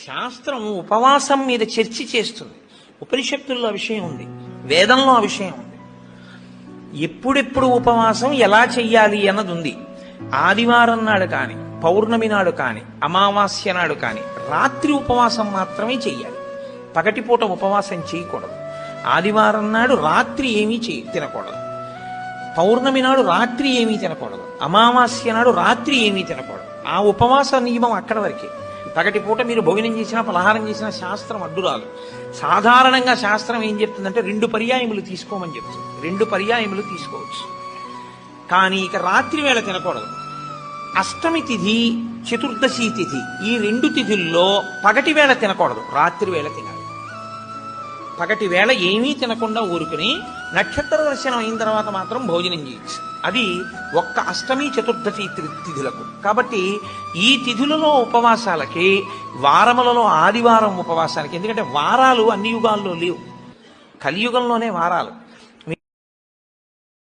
శాస్త్రం ఉపవాసం మీద చర్చ చేస్తుంది. ఉపనిషత్తుల్లో ఆ విషయం ఉంది, వేదంలో ఆ విషయం ఉంది. ఎప్పుడెప్పుడు ఉపవాసం ఎలా చెయ్యాలి అన్నది ఉంది. ఆదివారం నాడు కానీ, పౌర్ణమి నాడు కానీ, అమావాస్య నాడు కానీ రాత్రి ఉపవాసం మాత్రమే చెయ్యాలి. పగటిపూట ఉపవాసం చేయకూడదు. ఆదివారం నాడు రాత్రి ఏమీ తినకూడదు. పౌర్ణమి నాడు రాత్రి ఏమీ తినకూడదు. అమావాస్య నాడు రాత్రి ఏమీ తినకూడదు. ఆ ఉపవాస నియమం అక్కడ వరకే. పగటిపూట మీరు భోజనం చేసినా పలహారం చేసినా శాస్త్రం అడ్డురాలు. సాధారణంగా శాస్త్రం ఏం చెప్తుందంటే 2 పర్యాయములు తీసుకోమని చెప్తుంది. 2 పర్యాయములు తీసుకోవచ్చు. కానీ ఇక రాత్రి వేళ తినకూడదు. అష్టమి తిథి, చతుర్దశి తిథి, ఈ 2 తిథుల్లో పగటి వేళ తినకూడదు, రాత్రి వేళ తినాలి. పగటి వేళ ఏమీ తినకుండా ఊరుకుని నక్షత్ర దర్శనం అయిన తర్వాత మాత్రం భోజనం చేయొచ్చు. అది ఒక్క అష్టమి చతుర్దశి తిథులకు. కాబట్టి ఈ తిథులలో ఉపవాసాలకి, వారములలో ఆదివారం ఉపవాసాలకి, ఎందుకంటే వారాలు అన్ని యుగాల్లో లేవు, కలియుగంలోనే వారాలు.